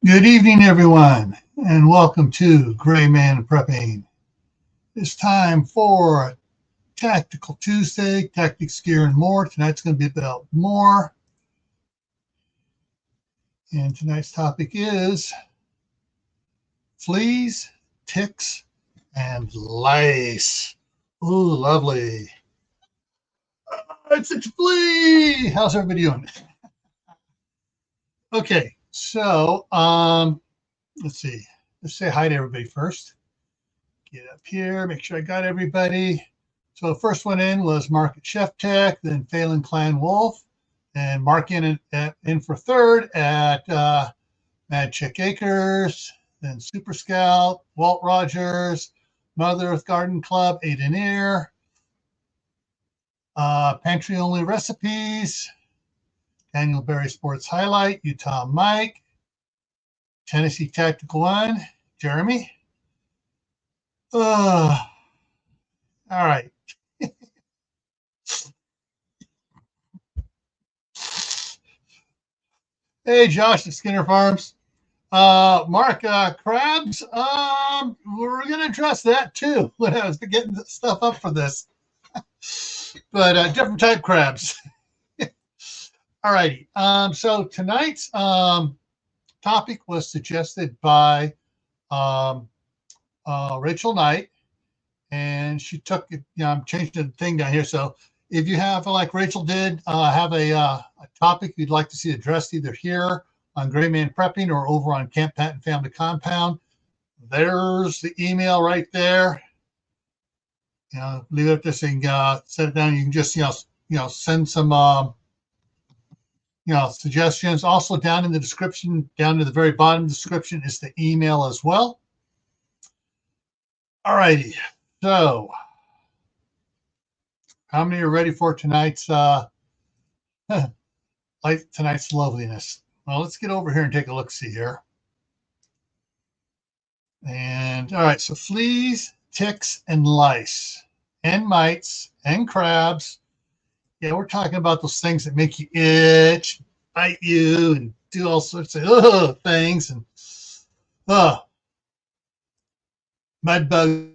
Good evening, everyone, and welcome to Gray Man Prepping. It's time for Tactical Tuesday, Tactics, Gear, and More. Tonight's going to be about more, and tonight's topic is fleas, ticks, and lice. Ooh, lovely. It's a flea. How's everybody doing? Okay, so let's see. Let's say hi to everybody first. Get up here, make sure I got everybody. So the first one in was Mark at Chef Tech, then Phelan Clan Wolf, and Mark in for third at Mad Chick Acres, then Super Scout, Walt Rogers, Mother Earth Garden Club, Aiden Ear, Pantry Only Recipes, Daniel Berry Sports Highlight, Utah Mike, Tennessee Tactical One, Jeremy. All right. Hey, Josh at Skinner Farms. Mark, crabs. We're going to address that too when I was getting stuff up for this, but different type crabs. All righty. So tonight's topic was suggested by um, Rachel Knight, and she took it. I'm changing the thing down here. So if you have, like Rachel did, have a topic you'd like to see addressed either here on Gray Man Prepping or over on Camp Patton Family Compound, there's the email right there. Leave it up there so you can set it down. You can just send some suggestions. Also down in the description, down to the very bottom of the description is the email as well. All righty. So how many are ready for tonight's tonight's loveliness? Well, let's get over here and take a look. See here. And all right, so fleas, ticks, and lice, and mites, and crabs. Yeah, we're talking about those things that make you itch, bite you, and do all sorts of things. And mud bugs,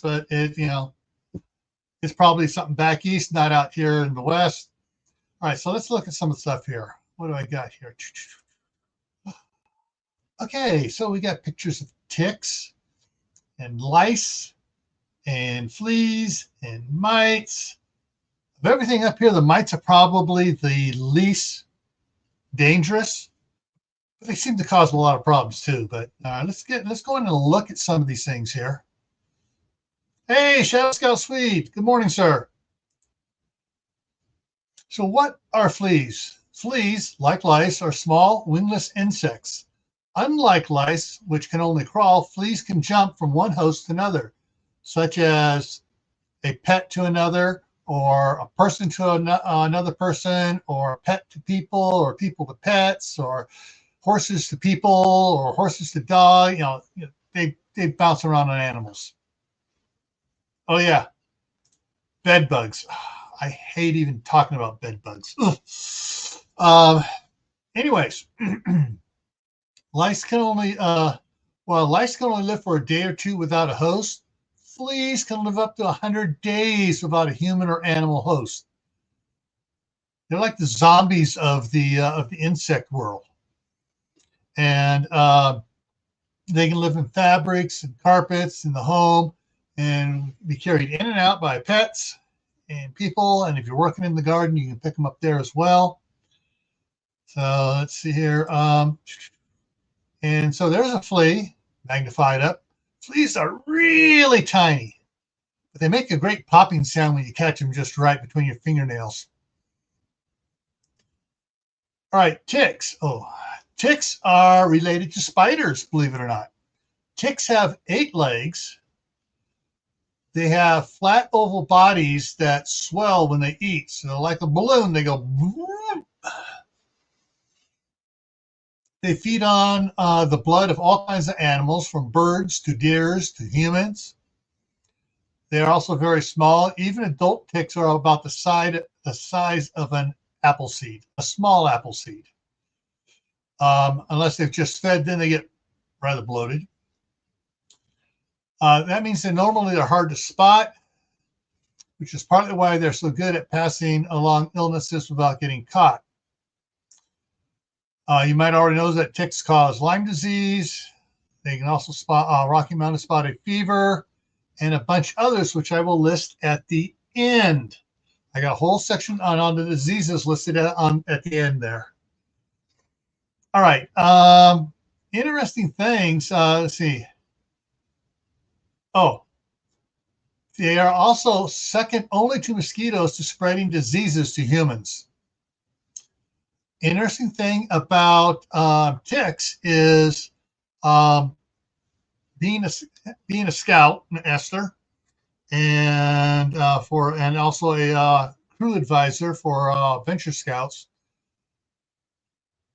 but it's probably something back east, not out here in the west. All right, so let's look at some of the stuff here. What do I got here? Okay, so we got pictures of ticks and lice and fleas and mites. Of everything up here, the mites are probably the least dangerous. But they seem to cause a lot of problems too. But let's go in and look at some of these things here. Hey, Shadow Scout Sweet. Good morning, sir. So what are fleas? Fleas, like lice, are small, wingless insects. Unlike lice, which can only crawl, fleas can jump from one host to another, such as a pet to another, or a person to another person, or pet to people, or people to pets, or horses to people, or horses to dog. They bounce around on animals. Oh yeah, bed bugs. I hate even talking about bed bugs. Anyways, lice can only lice can only live for a day or two without a host. Fleas can live up to 100 days without a human or animal host. They're like the zombies of the insect world, and they can live in fabrics and carpets in the home, and be carried in and out by pets and people. And if you're working in the garden, you can pick them up there as well. So let's see here. And so there's a flea magnified up. Fleas are really tiny, but they make a great popping sound when you catch them just right between your fingernails. All right, ticks. Ticks are related to spiders, believe it or not. Ticks have 8 legs. They have flat oval bodies that swell when they eat. So like a balloon, they go. They feed on the blood of all kinds of animals, from birds to deers to humans. They are also very small. Even adult ticks are about the size of an apple seed, a small apple seed. Unless they've just fed, then they get rather bloated. That means that normally they're hard to spot, which is partly why they're so good at passing along illnesses without getting caught. You might already know that ticks cause Lyme disease. They can also spot Rocky Mountain spotted fever and a bunch others, which I will list at the end. I got a whole section on the diseases listed at the end there. All right. Interesting things. Let's see. Oh, they are also second only to mosquitoes to spreading diseases to humans. Interesting thing about ticks is being a scout, Esther, and also a crew advisor for venture scouts.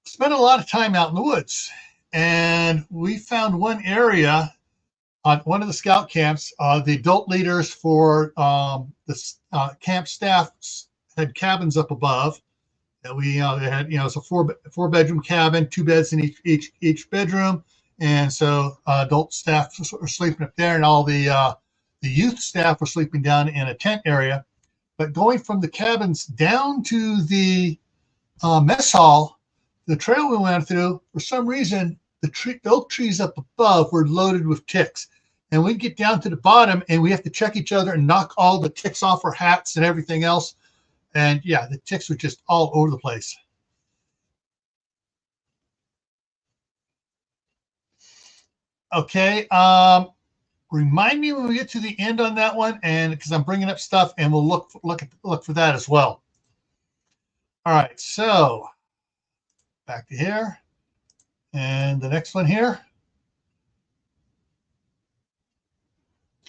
Spent a lot of time out in the woods, and we found one area on one of the scout camps. The adult leaders for the camp staff had cabins up above that we they had. It's a four bedroom cabin, 2 beds in each bedroom, and so adult staff were sleeping up there, and all the youth staff were sleeping down in a tent area. But going from the cabins down to the mess hall, the trail we went through, for some reason, the oak trees up above were loaded with ticks. And we get down to the bottom and we have to check each other and knock all the ticks off our hats and everything else. And yeah, the ticks were just all over the place. Okay. Remind me when we get to the end on that one, and because I'm bringing up stuff, and we'll look for that as well. All right. So back to here, and the next one here.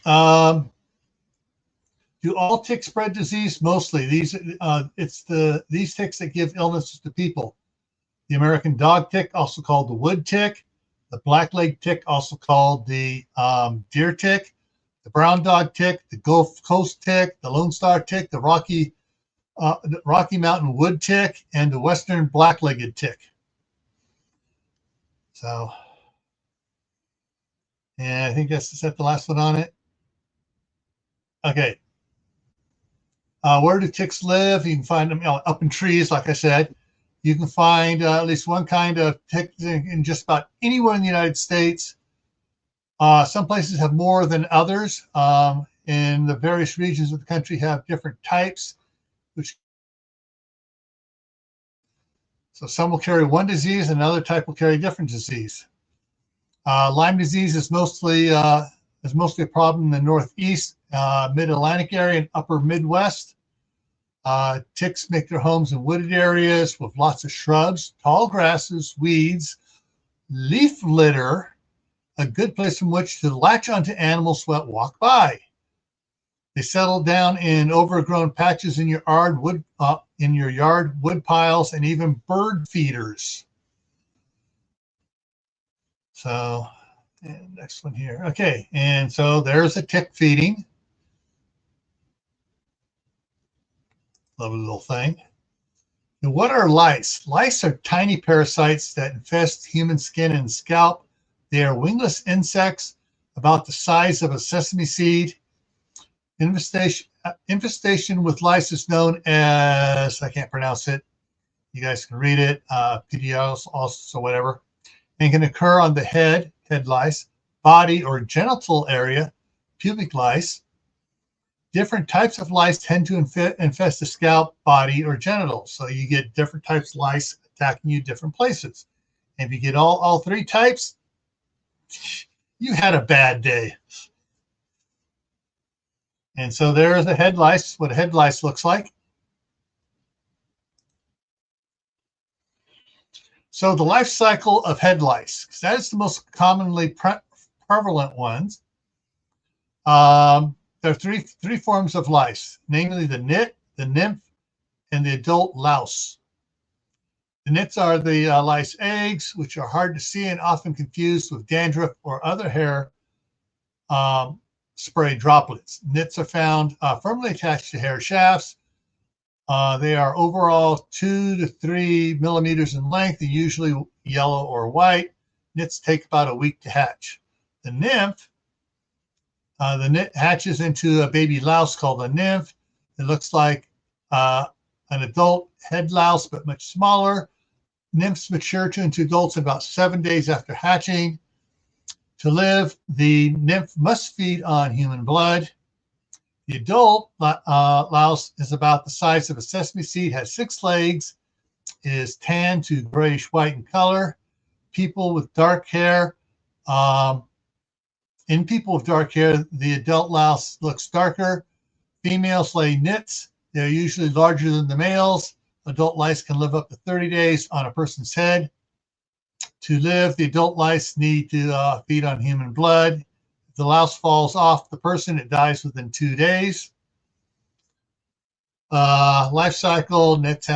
Do all ticks spread disease? Mostly. These ticks that give illnesses to people. The American dog tick, also called the wood tick, the black-legged tick, also called the deer tick, the brown dog tick, the Gulf Coast tick, the Lone Star tick, the Rocky Mountain wood tick, and the Western black-legged tick. So, and I think is that the last one on it? Okay. Where do ticks live? You can find them up in trees, like I said. You can find at least one kind of tick in just about anywhere in the United States. Some places have more than others. In the various regions of the country have different types, so some will carry one disease, and another type will carry a different disease. Lyme disease is mostly a problem in the Northeast, Mid-Atlantic area, and Upper Midwest. Ticks make their homes in wooded areas with lots of shrubs, tall grasses, weeds, leaf litter, a good place from which to latch onto animals that walk by. They settle down in overgrown patches in your yard, wood piles, and even bird feeders. So, next one here. Okay, and so there's a tick feeding. Lovely little thing. And what are lice? Lice are tiny parasites that infest human skin and scalp. They are wingless insects about the size of a sesame seed. Infestation with lice is known as, I can't pronounce it. You guys can read it. PDOs also whatever. And can occur on the head lice, body or genital area, pubic lice. Different types of lice tend to infest the scalp, body, or genitals. So you get different types of lice attacking you different places. And if you get all three types, you had a bad day. And so there's a head lice, what a head lice looks like. So the life cycle of head lice, because that is the most commonly prevalent ones. There are three forms of lice, namely the nit, the nymph, and the adult louse. The nits are the lice eggs, which are hard to see and often confused with dandruff or other hair spray droplets. Nits are found firmly attached to hair shafts. They are overall 2 to 3 millimeters in length and usually yellow or white. Nits take about a week to hatch. The nymph, the nit hatches into a baby louse called a nymph. It looks like an adult head louse, but much smaller. Nymphs mature into adults about 7 days after hatching. To live, the nymph must feed on human blood. The adult louse is about the size of a sesame seed, has 6 legs, is tan to grayish white in color. People with dark hair, in people with dark hair, the adult louse looks darker. Females lay nits. They're usually larger than the males. Adult lice can live up to 30 days on a person's head. To live, the adult lice need to feed on human blood. If the louse falls off the person, it dies within 2 days. Life cycle, nits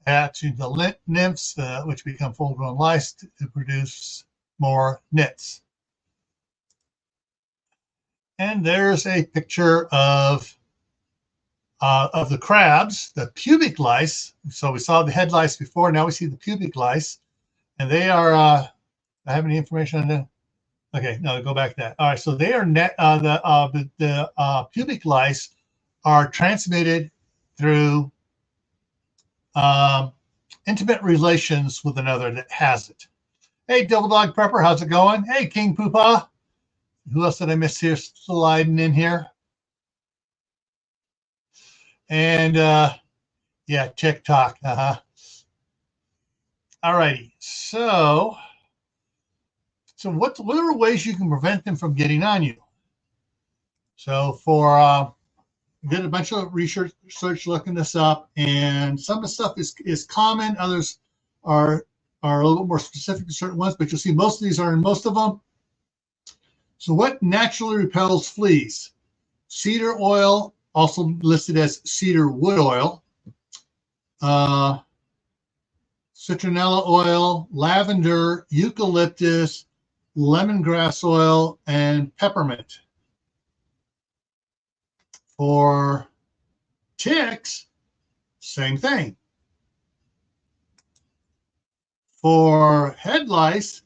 hatch into nymphs, which become full-grown lice to produce more nits. And there's a picture of the crabs, the pubic lice. So we saw the head lice before. Now we see the pubic lice, and they are. I have any information on them? Okay, no, go back to that. All right, so they are the pubic lice are transmitted through intimate relations with another that has it. Hey, Double Dog Prepper, how's it going? Hey, King Poopa. Who else did I miss here sliding in here? And yeah, TikTok. All righty. So what are ways you can prevent them from getting on you? So did a bunch of research looking this up, and some of the stuff is common. Others are a little bit more specific to certain ones, but you'll see most of these are in most of them. So what naturally repels fleas? Cedar oil, also listed as cedar wood oil, citronella oil, lavender, eucalyptus, lemongrass oil, and peppermint. For ticks, same thing. For head lice,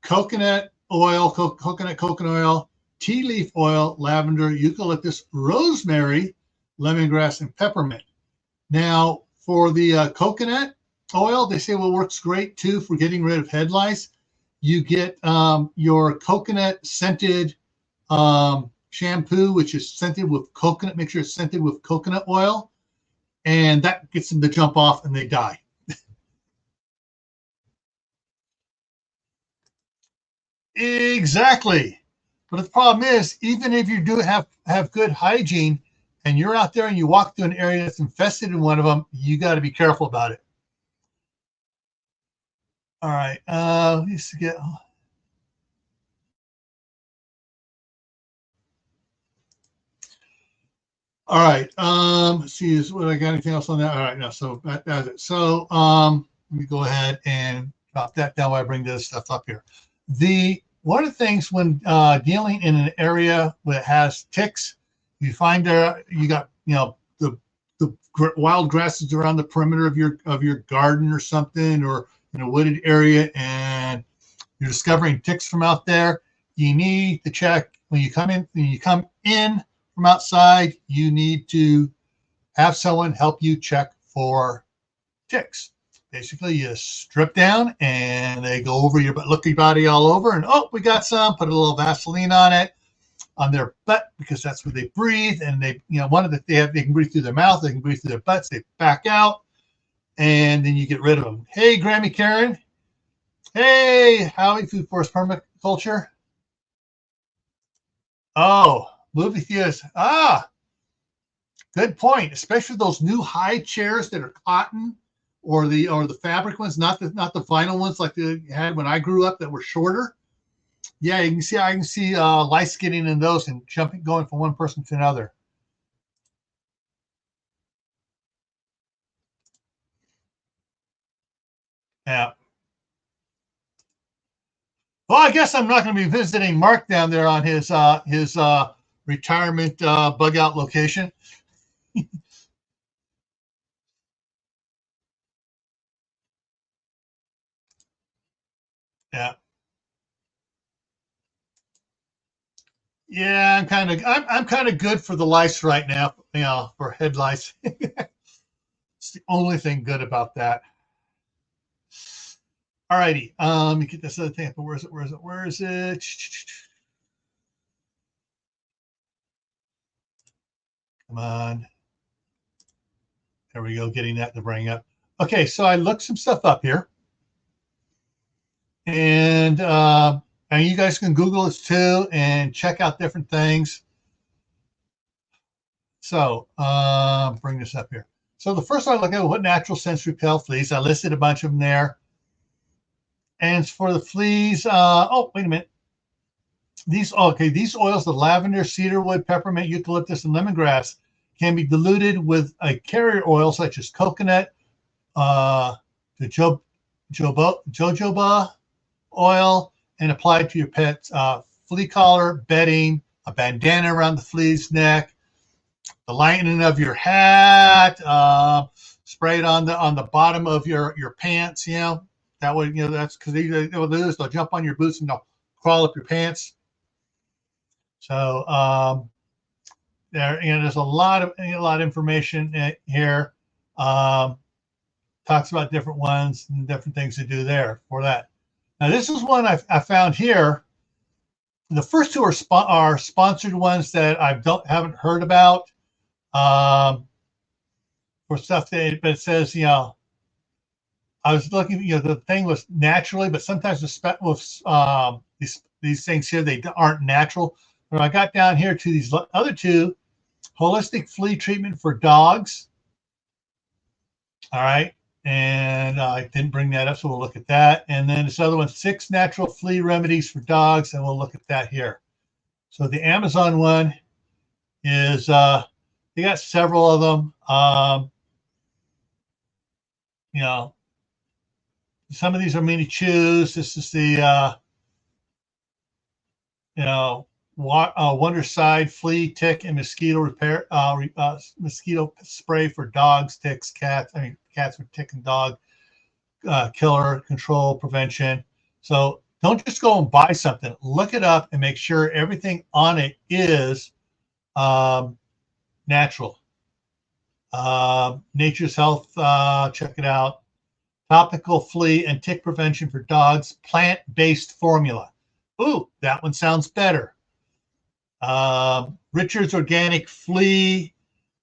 coconut oil, coconut oil, tea leaf oil, lavender, eucalyptus, rosemary, lemongrass, and peppermint. Now, for the coconut oil, they say works great too for getting rid of head lice. You get your coconut scented shampoo, which is scented with coconut. Make sure it's scented with coconut oil, and that gets them to jump off and they die. Exactly. But the problem is, even if you do have good hygiene and you're out there and you walk through an area that's infested in one of them, you got to be careful about it. All right. Let's get. All right. Let's see. What I got? Anything else on that? All right. No. So that's it. So let me go ahead and drop that down while I bring this stuff up here. One of the things when dealing in an area that has ticks, you find you got the wild grasses around the perimeter of your garden or something, or in a wooded area, and you're discovering ticks from out there. You need to check when you come in from outside. You need to have someone help you check for ticks. Basically, you strip down and they go over look your body all over, and oh, we got some. Put a little Vaseline on it, on their butt, because that's where they breathe. And they can breathe through their mouth, they can breathe through their butts. They back out, and then you get rid of them. Hey, Grammy Karen. Hey, Howie, Food Forest Permaculture. Oh, movie theaters. Good point. Especially those new high chairs that are cotton, or the fabric ones, not the vinyl ones like they had when I grew up that were shorter. Yeah, I can see lice getting in those and going from one person to another. Yeah. Well, I guess I'm not going to be visiting Mark down there on his retirement bug out location. Yeah. Yeah, I'm kind of good for the lice right now, for head lice. It's the only thing good about that. All righty. Let me get this other thing. Where is it? Where is it? Where is it? Come on. There we go. Getting that to bring up. Okay, so I looked some stuff up here, and you guys can Google this too and check out different things. So bring this up here. So the first one I look at, what natural scents repel fleas. I listed a bunch of them there. And for the fleas, oh, wait a minute. These oils, the lavender, cedarwood, peppermint, eucalyptus, and lemongrass, can be diluted with a carrier oil such as coconut, the jojoba oil, and applied to your pet's flea collar, bedding, a bandana around the flea's neck, the lining of your hat, spray it on the bottom of your pants. That way, that's because they'll do this. They'll jump on your boots and they'll crawl up your pants. So there's a lot of information here. Talks about different ones and different things to do there for that. Now this is one I found here. The first two are sponsored ones that I haven't heard about. For stuff that, but it says, I was looking, the thing was naturally, but sometimes with these things here, they aren't natural. When I got down here to these other two, holistic flea treatment for dogs. All right. And I didn't bring that up, so we'll look at that. And then this other one, 6 natural flea remedies for dogs, and we'll look at that here. So the Amazon one is, they got several of them. Some of these are mini chews. This is the, Wonderside flea, tick, and mosquito repair, mosquito spray for dogs, ticks, cats. I mean, cats with tick and dog killer control prevention. So don't just go and buy something. Look it up and make sure everything on it is natural. Nature's Health, check it out. Topical flea and tick prevention for dogs, plant-based formula. Ooh, that one sounds better. Richard's Organic Flea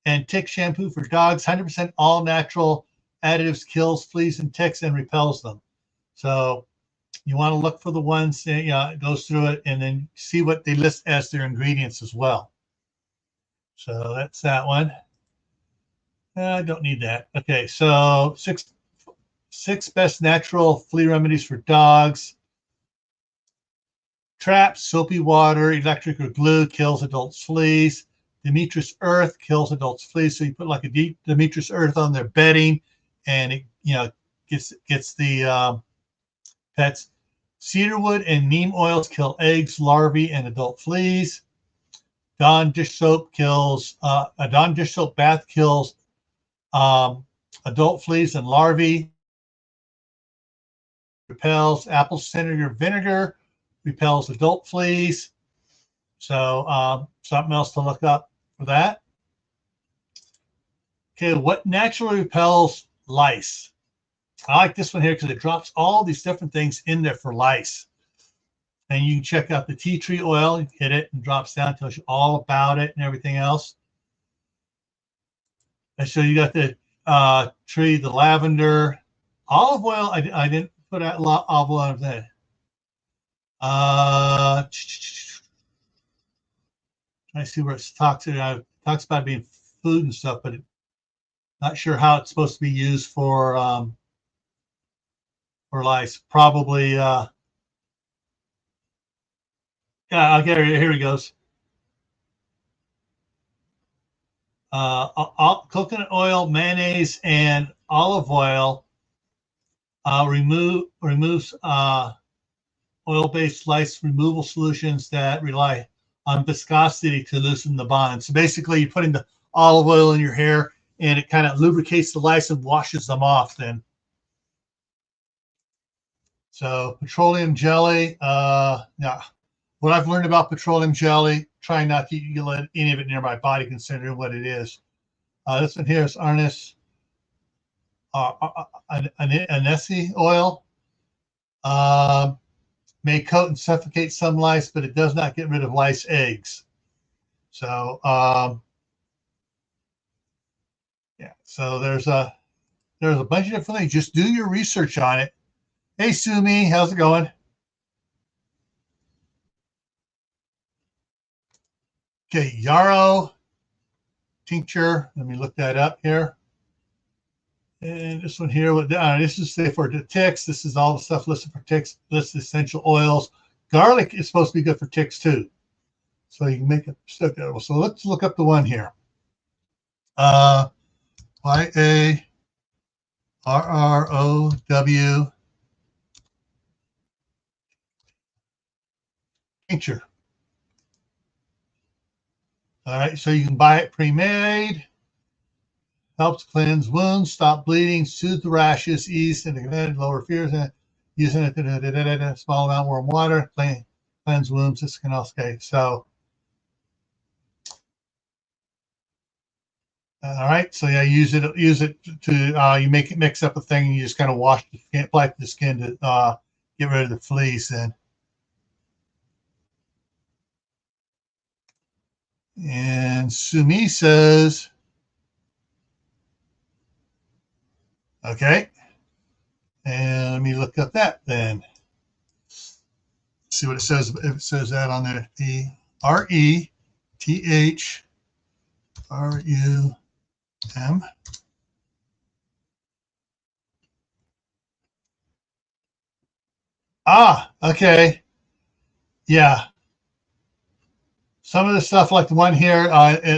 and Tick Shampoo for dogs, 100% all natural additives, kills fleas and ticks and repels them. So you want to look for the ones that, it goes through it and then see what they list as their ingredients as well. So that's that one. I don't need that. Okay, so six best natural flea remedies for dogs. Traps, soapy water, electric or glue kills adult fleas. Demetrius Earth kills adult fleas. So you put like a Demetrius Earth on their bedding, and it gets the pets. Cedarwood and neem oils kill eggs, larvae, and adult fleas. Dawn dish soap kills. A Dawn dish soap bath kills adult fleas and larvae. Repels apple cider vinegar. Repels adult fleas. So something else to look up for that. Okay, what naturally repels lice? I like this one here because it drops all these different things in there for lice. And you can check out the tea tree oil, you hit it and drops down, tells you all about it and everything else. And so you got the tree, the lavender, olive oil. I didn't put that olive oil in there. I see where it talks about being food and stuff, but not sure how it's supposed to be used for lice. Probably, yeah. Okay, here he goes. Coconut oil, mayonnaise, and olive oil removes oil-based lice removal solutions that rely on viscosity to loosen the bond. So basically, you're putting the olive oil in your hair, and it kind of lubricates the lice and washes them off then. So petroleum jelly, yeah. What I've learned about petroleum jelly, try not to let any of it near my body, considering what it is. This one here is Arnis Anesi oil. May coat and suffocate some lice, but it does not get rid of lice eggs. So, yeah. So there's a bunch of different things. Just do your research on it. Hey, Sumi, how's it going? Okay, yarrow tincture. Let me look that up here. And this one here, this is for the ticks. This is all the stuff listed for ticks. Listed essential oils. Garlic is supposed to be good for ticks too. So you can make it stuff edible. So let's look up the one here. YARROW tincture. All right, so you can buy it pre-made. Helps cleanse wounds, stop bleeding, soothe the rashes, ease and lower fears. Using it small amount of warm water, cleanse wounds. This can also okay. So, all right. So yeah, use it to you make it mix up a thing, and you just kind of wash the skin, apply the skin to get rid of the fleas. And Sumi says, okay. And let me look up that then. See what it says. If it says that on there, RETHRUM. Okay. Yeah. Some of the stuff, like the one here,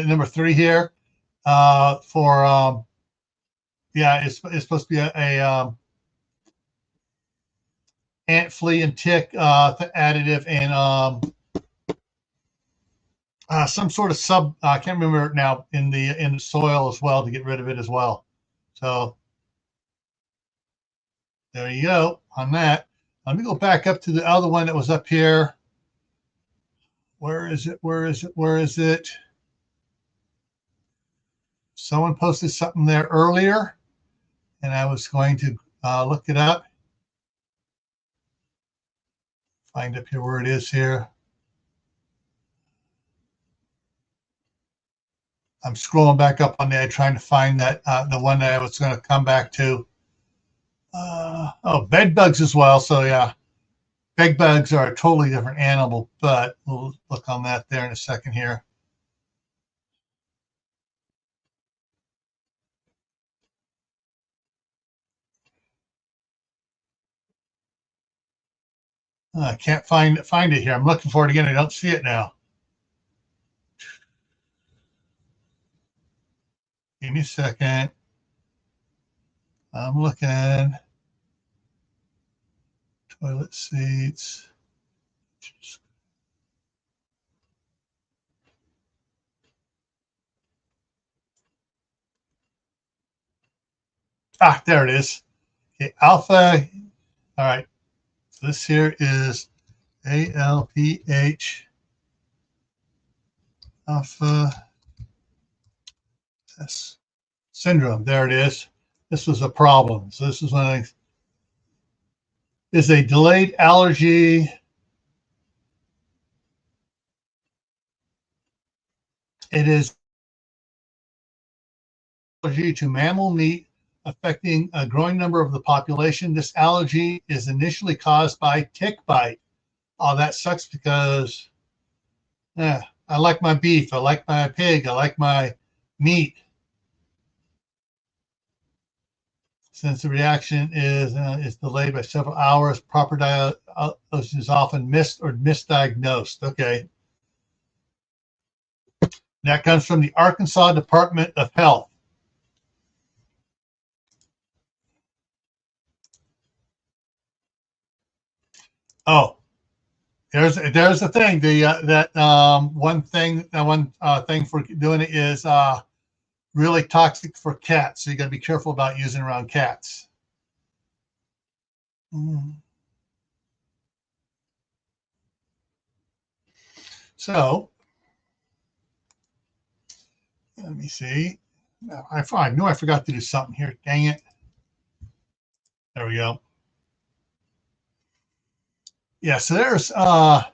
number 3 here, for yeah, it's supposed to be a ant, flea, and tick additive, and some sort of I can't remember now, in the soil as well, to get rid of it as well. So there you go on that. Let me go back up to the other one that was up here. Where is it? Where is it? Where is it? Someone posted something there earlier, and I was going to look it up. Find up here where it is here. I'm scrolling back up on there trying to find that the one that I was going to come back to. Oh, bed bugs as well. So yeah, bed bugs are a totally different animal, but we'll look on that there in a second here. I can't find it here. I'm looking for it again. I don't see it now. Give me a second. I'm looking. Toilet seats. There it is. Okay, alpha. All right. So this here is ALPH alpha S syndrome. There it is. This was a problem. So this is one of the things. Is a delayed allergy. It is allergy to mammal meat, affecting a growing number of the population. This allergy is initially caused by tick bite. Oh, that sucks, because I like my beef, I like my pig, I like my meat. Since the reaction is delayed by several hours, proper diagnosis is often missed or misdiagnosed. Okay. That comes from the Arkansas Department of Health. Oh, there's the thing. One thing for doing it is really toxic for cats. So you got to be careful about using around cats. So let me see. I knew I forgot to do something here. Dang it. There we go. Yeah, so there's what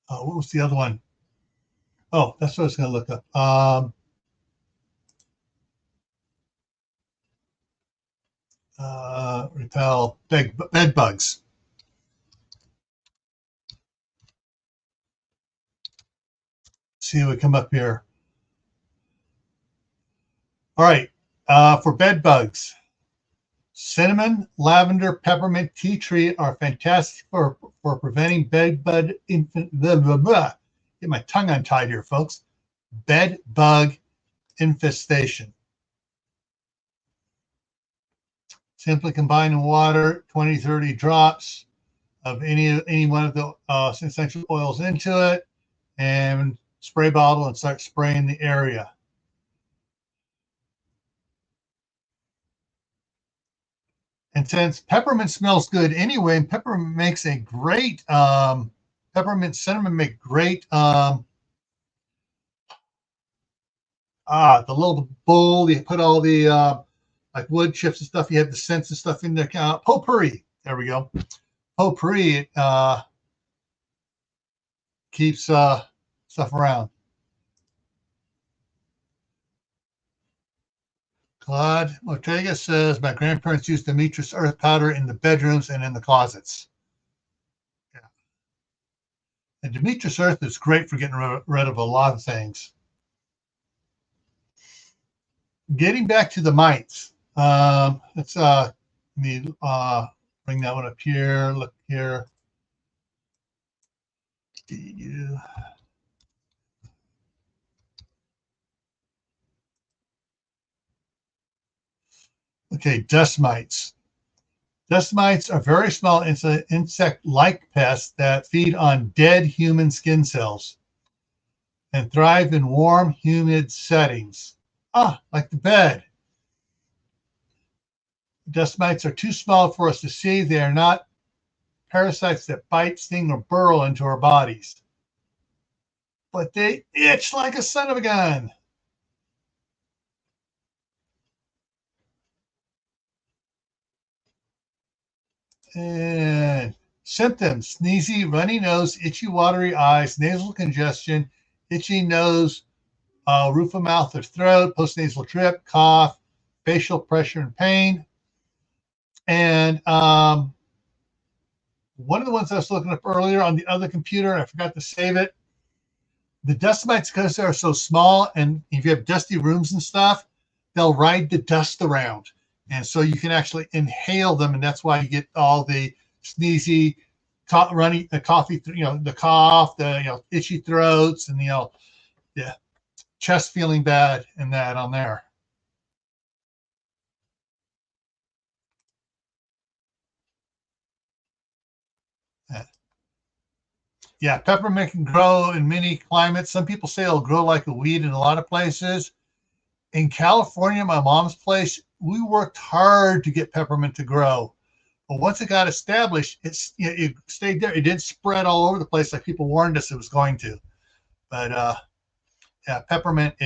was the other one? Oh, that's what I was going to look up. Repel bed bugs. See what come up here. All right, for bed bugs, cinnamon, lavender, peppermint, tea tree are fantastic for preventing bed bug Get my tongue untied here, folks. Bed bug infestation. Simply combine in water 20-30 drops of any one of the essential oils into it, and spray bottle and start spraying the area. And since peppermint smells good anyway, and peppermint makes a great peppermint cinnamon make great the little bowl you put all the like wood chips and stuff, you have the scents and stuff in there. Potpourri. There we go. Potpourri keeps stuff around. Claude Ortega says, my grandparents used Demetrius earth powder in the bedrooms and in the closets. Yeah. And Demetrius earth is great for getting rid of a lot of things. Getting back to the mites. Let's let me bring that one up here. Look here. Okay, dust mites. Dust mites are very small insect-like pests that feed on dead human skin cells and thrive in warm, humid settings. Like the bed. Dust mites are too small for us to see. They are not parasites that bite, sting, or burrow into our bodies. But they itch like a son of a gun. And symptoms: sneezy, runny nose, itchy, watery eyes, nasal congestion, itchy nose, roof of mouth or throat, postnasal drip, cough, facial pressure and pain. And one of the ones I was looking up earlier on the other computer, and I forgot to save it. The dust mites, because they're so small, and if you have dusty rooms and stuff, they'll ride the dust around. And so you can actually inhale them, and that's why you get all the sneezy, runny, the coffee, the cough, the itchy throats, and yeah, chest feeling bad, and that on there. Yeah, peppermint can grow in many climates. Some people say it'll grow like a weed in a lot of places. In California, my mom's place, we worked hard to get peppermint to grow. But once it got established, it stayed there. It didn't spread all over the place like people warned us it was going to. But yeah, peppermint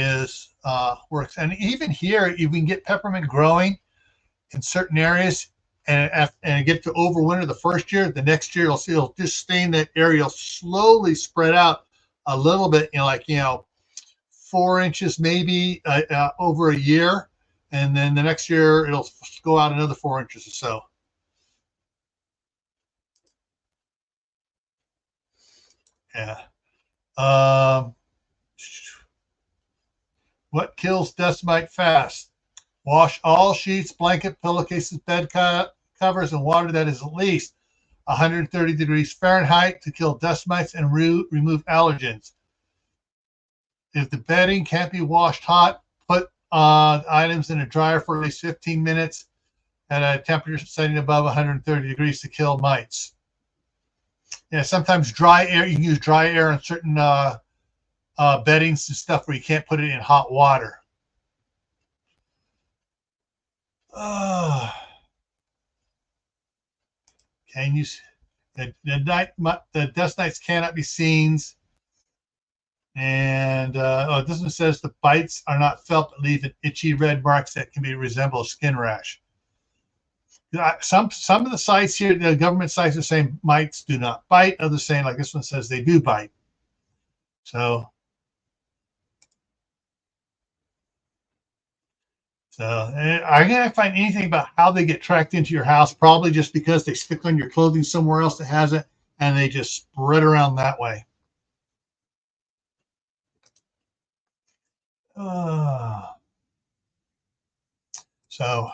works. And even here, you can get peppermint growing in certain areas, and get to overwinter the first year. The next year, it'll just stay in that area. It'll slowly spread out a little bit, 4 inches maybe over a year, and then the next year it'll go out another 4 inches or so. Yeah. What kills dust mite fast? Wash all sheets, blanket, pillowcases, bed covers in water that is at least 130 degrees Fahrenheit to kill dust mites and remove allergens. If the bedding can't be washed hot, put items in a dryer for at least 15 minutes at a temperature setting above 130 degrees to kill mites. Yeah, sometimes dry air, you can use dry air on certain beddings and stuff where you can't put it in hot water. Can you? The dust mites cannot be seen. And this one says the bites are not felt but leave an itchy red marks that can be resemble a skin rash. Some of the sites here, the government sites are saying mites do not bite. Others saying, like this one says, they do bite. So I'm going to find anything about how they get tracked into your house, probably just because they stick on your clothing somewhere else that has it, and they just spread around that way. So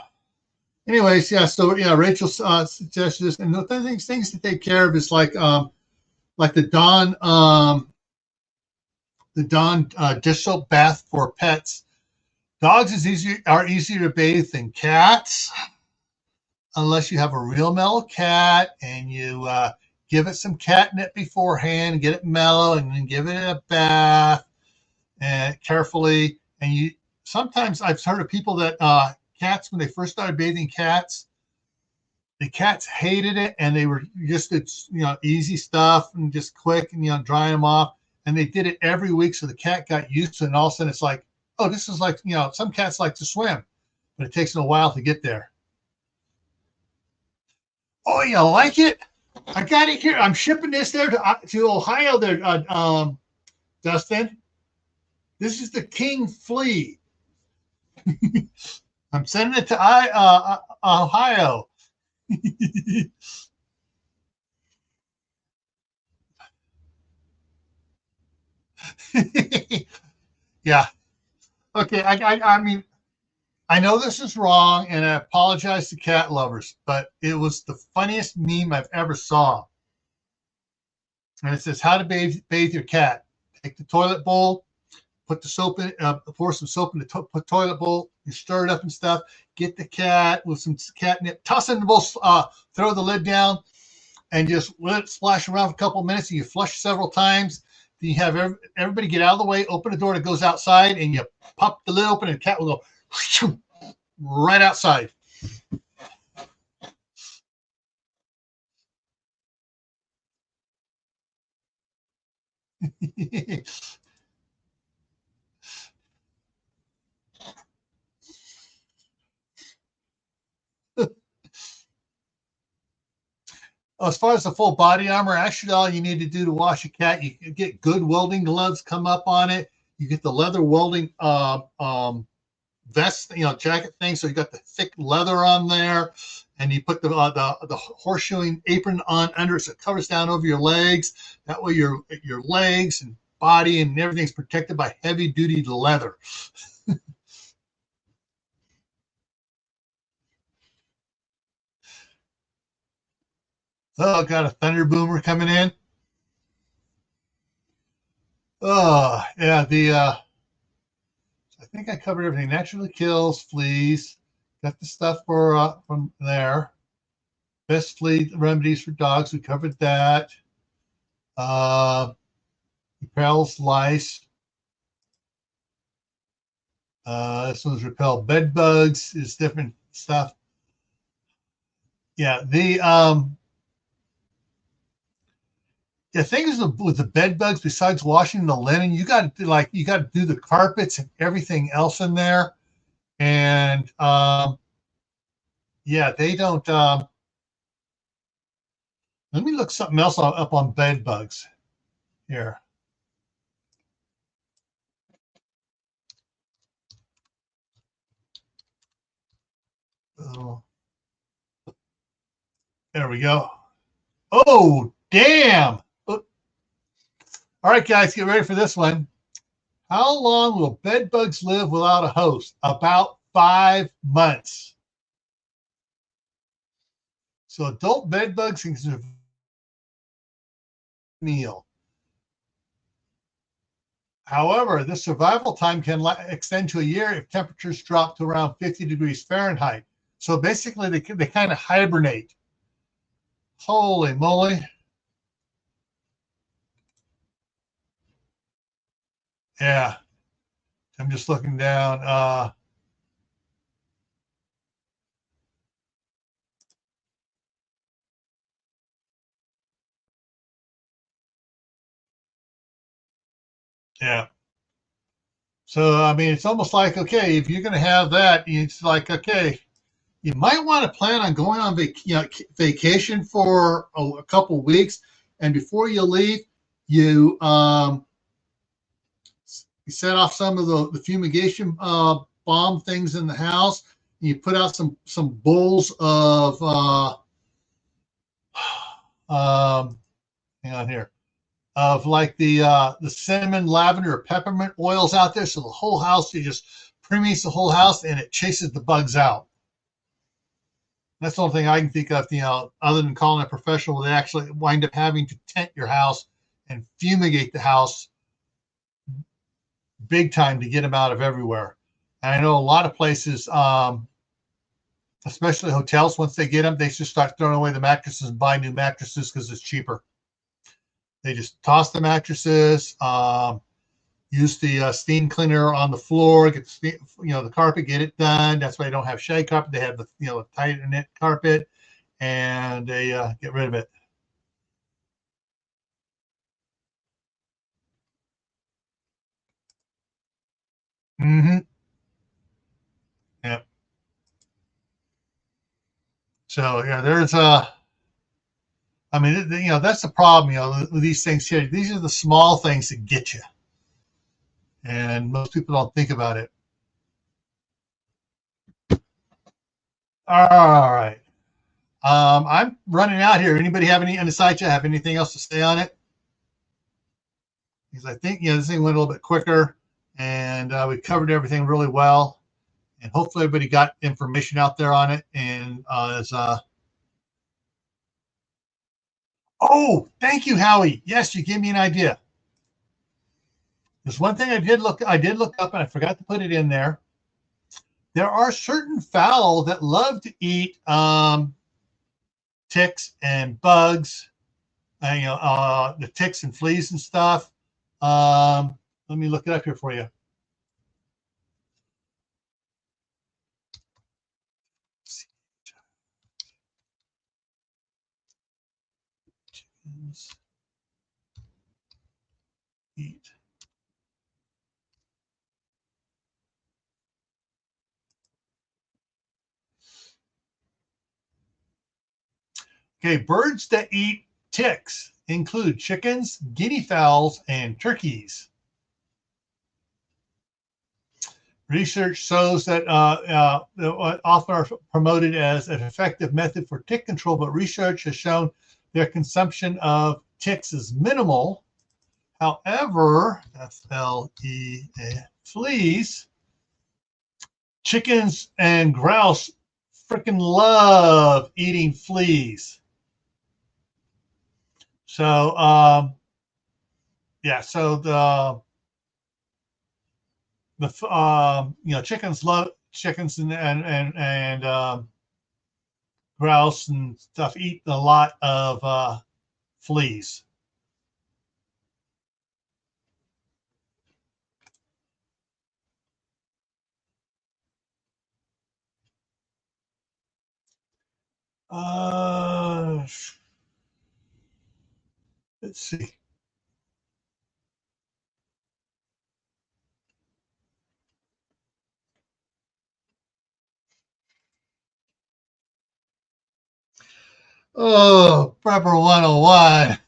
anyways, yeah, so yeah, Rachel suggested this, and the things to take care of is like the Dawn dish soap bath for pets. Dogs are easier to bathe than cats, unless you have a real mellow cat and you give it some catnip beforehand, get it mellow, and then give it a bath and carefully. And you sometimes I've heard of people that cats, when they first started bathing cats, the cats hated it, and they were just, it's easy stuff and just quick and drying them off. And they did it every week, so the cat got used to it. And all of a sudden, it's like, oh, this is like some cats like to swim, but it takes them a while to get there. Oh, you like it? I got it here. I'm shipping this there to Ohio. There, Dustin. This is the king flea. I'm sending it to Ohio. Yeah. Okay. I mean, I know this is wrong, and I apologize to cat lovers, but it was the funniest meme I've ever saw. And it says, how to bathe your cat. Take the toilet bowl, put the soap in, pour some soap in the toilet bowl, you stir it up and stuff, get the cat with some catnip, toss it in the bowl, throw the lid down, and just let it splash around for a couple of minutes, and you flush several times. Then you have everybody get out of the way, open the door that goes outside, and you pop the lid open, and the cat will go right outside. As far as the full body armor, actually all you need to do to wash a cat, you get good welding gloves come up on it. You get the leather welding vest, jacket thing. So you got the thick leather on there, and you put the horseshoeing apron on under, so it covers down over your legs. That way your legs and body and everything's protected by heavy duty leather. Oh, got a thunder boomer coming in. Oh, yeah, I think I covered everything. Naturally kills fleas. Got the stuff for from there. Best flea remedies for dogs. We covered that. Repels lice. This one's repel bed bugs. Is different stuff. Yeah, the thing is with the bed bugs, besides washing the linen, you got to do the carpets and everything else in there. And yeah, they don't. Let me look something else up on bed bugs here. Oh, there we go. Oh, damn. All right, guys, get ready for this one. How long will bed bugs live without a host? About 5 months. So adult bed bugs can survive a meal. However, the survival time can extend to a year if temperatures drop to around 50 degrees Fahrenheit. So basically, they kind of hibernate. Holy moly. Yeah. I'm just looking down. Yeah. So I mean, it's almost like, okay, if you're going to have that, it's like, okay, you might want to plan on going on vacation for a couple weeks, and before you leave, you you set off some of the fumigation bomb things in the house. You put out some bowls of hang on here, of like the cinnamon, lavender, or peppermint oils out there. So the whole house, you just permeates the whole house and it chases the bugs out. That's the only thing I can think of, other than calling a professional, they actually wind up having to tent your house and fumigate the house big time to get them out of everywhere. And I know a lot of places, especially hotels, once they get them, they just start throwing away the mattresses and buy new mattresses because it's cheaper. They just toss the mattresses, use the steam cleaner on the floor, get the carpet, get it done. That's why they don't have shag carpet. They have the tight knit carpet, and they get rid of it. Mm-hmm. Yeah. So yeah, there's I mean, that's the problem. With these things here. These are the small things that get you, and most people don't think about it. All right. I'm running out here. Anybody have any insight? Have anything else to say on it? Because I think this thing went a little bit quicker, and we covered everything really well, and hopefully everybody got information out there on it. And oh, thank you, Howie. Yes, you gave me an idea. There's one thing I did look up, and I forgot to put it in there. There are certain fowl that love to eat ticks and bugs, the ticks and fleas and stuff. Let me look it up here for you. Chickens eat. Okay, birds that eat ticks include chickens, guinea fowls, and turkeys. Research shows that often are promoted as an effective method for tick control, but research has shown their consumption of ticks is minimal. However, fleas, chickens and grouse freaking love eating fleas. So, yeah, so chickens love chickens and grouse and stuff eat a lot of fleas. Let's see. Oh, Prepper 101.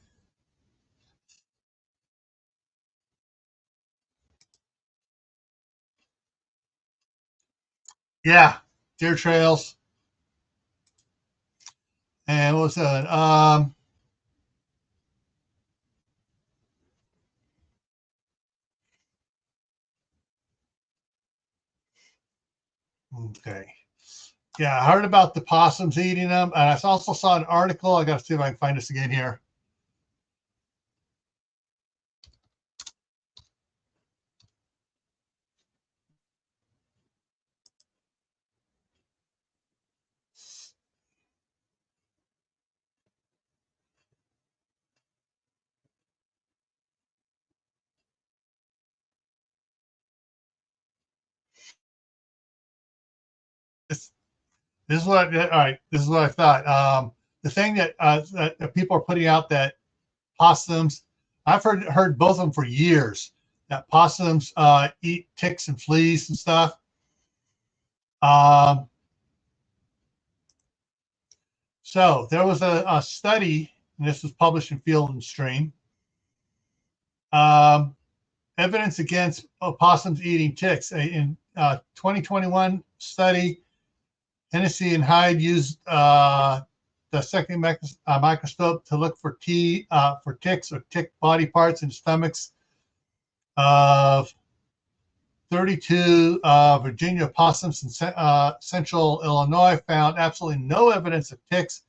Yeah, deer trails. And what's that? Okay. Yeah, I heard about the possums eating them, and I also saw an article. I got to see if I can find this again here. This, this is what. All right, this is what I thought. The thing that people are putting out that possums, I've heard both of them for years. that possums eat ticks and fleas and stuff. So there was a study, and this was published in Field and Stream. Evidence against opossums eating ticks. In 2021 study, Hennessy and Hyde used the second microscope to look for ticks or tick body parts in stomachs of 32 Virginia opossums in central Illinois, found absolutely no evidence of ticks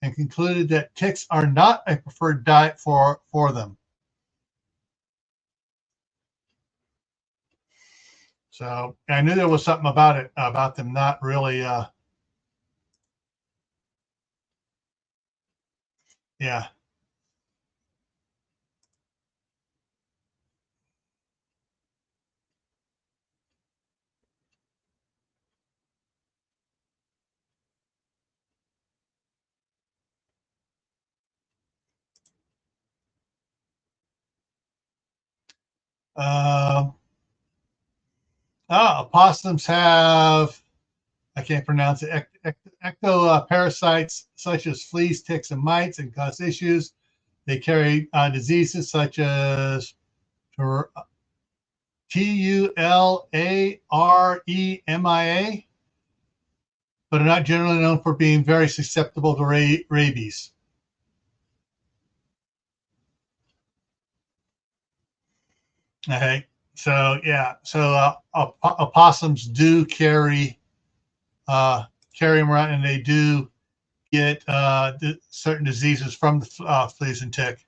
and concluded that ticks are not a preferred diet for them. So I knew there was something about it, about them not really, yeah. Opossums have, I can't pronounce it, ectoparasites such as fleas, ticks, and mites, and cause issues. They carry diseases such as TULAREMIA, but are not generally known for being very susceptible to rabies. Okay, so yeah, so opossums do carry them around, and they do get certain diseases from the fleas and tick.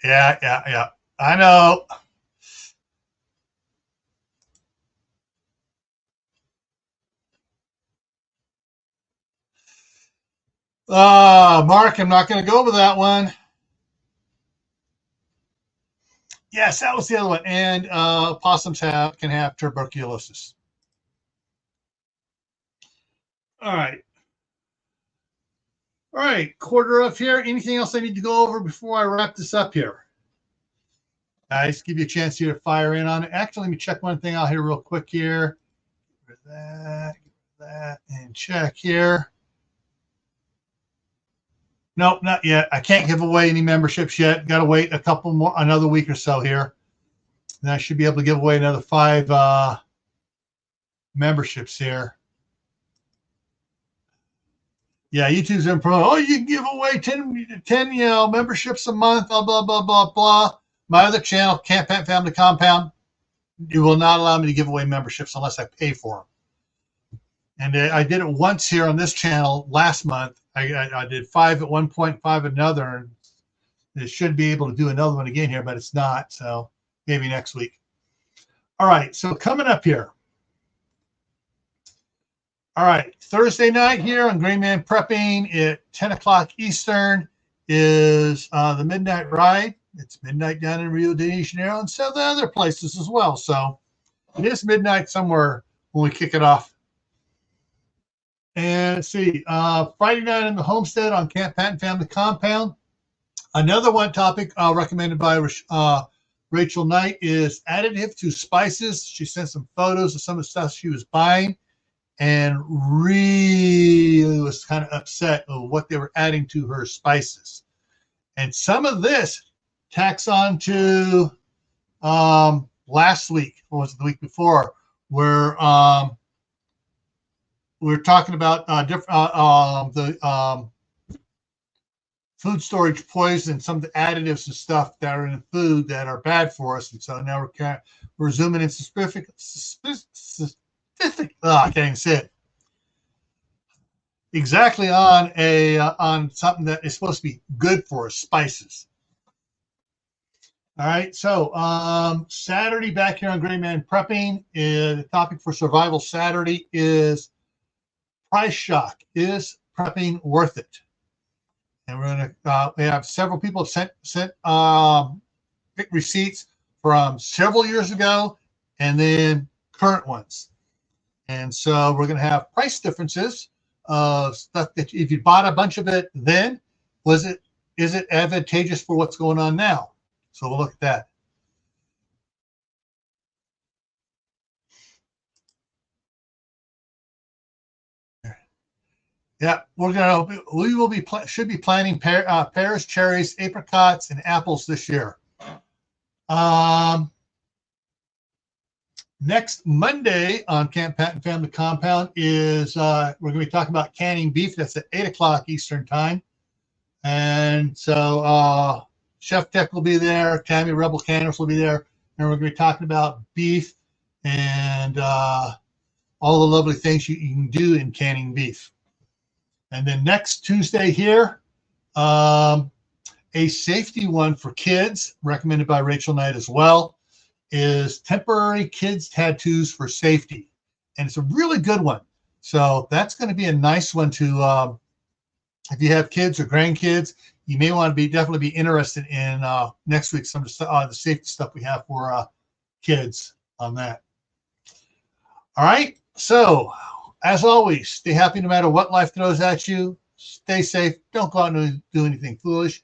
Yeah. I know. Mark, I'm not going to go over that one. Yes, that was the other one. And possums can have tuberculosis. All right. All right, quarter up here. Anything else I need to go over before I wrap this up here? Guys, give you a chance here to fire in on it. Actually, let me check one thing out here real quick here. Get rid of that, and check here. Nope, not yet. I can't give away any memberships yet. Got to wait another week or so here. And I should be able to give away another 5 memberships here. Yeah, YouTube's in pro. Oh, you can give away 10 memberships a month, blah, blah, blah, blah, blah. My other channel, Camp Pet Family Compound, it will not allow me to give away memberships unless I pay for them. And I did it once here on this channel last month. I did 5 at one point, 5 at another. And it should be able to do another one again here, but it's not. So maybe next week. All right. So coming up here. All right. Thursday night here on Green Man Prepping at 10 o'clock Eastern is the Midnight Ride. It's midnight down in Rio de Janeiro and some other places as well. So it is midnight somewhere when we kick it off. And let's see, Friday night in the homestead on Camp Patton Family Compound. Another one topic recommended by Rachel Knight is additive to spices. She sent some photos of some of the stuff she was buying and really was kind of upset with what they were adding to her spices. And some of this tacks on to last week, or was it the week before, where we're talking about the food storage poison, some of the additives and stuff that are in food that are bad for us. And so now we're zooming in specific. I can't even say it. Exactly on something that is supposed to be good for us, spices. All right, so Saturday back here on Gray Man Prepping, the topic for Survival Saturday is price shock. Is prepping worth it? And we're gonna we have several people sent receipts from several years ago and then current ones. And so we're going to have price differences stuff that if you bought a bunch of it then, is it advantageous for what's going on now? So we'll look at that. Yeah, should be planting pears, cherries, apricots, and apples this year. Next Monday on Camp Patton Family Compound is we're going to be talking about canning beef. That's at 8 o'clock Eastern time. And so Chef Tech will be there. Tammy Rebel Canners will be there. And we're going to be talking about beef and all the lovely things you can do in canning beef. And then next Tuesday here, a safety one for kids, recommended by Rachel Knight as well, is temporary kids tattoos for safety. And it's a really good one. So that's going to be a nice one to, if you have kids or grandkids, you may want to definitely be interested in next week, some of the safety stuff we have for kids on that. All right. So as always, stay happy no matter what life throws at you. Stay safe. Don't go out and do anything foolish.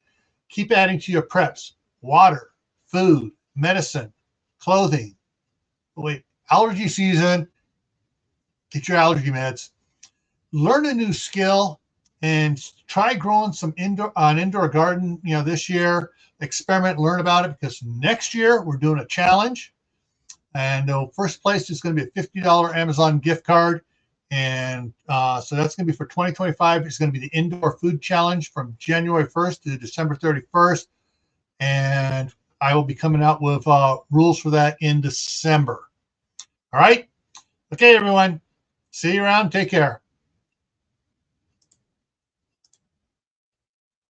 Keep adding to your preps: water, food, medicine, clothing. Wait, allergy season. Get your allergy meds. Learn a new skill and try growing some indoor garden. This year, experiment, learn about it, because next year we're doing a challenge, and first place is going to be a $50 Amazon gift card. And so that's going to be for 2025. It's going to be the Indoor Food Challenge from January 1st to December 31st. And I will be coming out with rules for that in December. All right. Okay, everyone. See you around. Take care.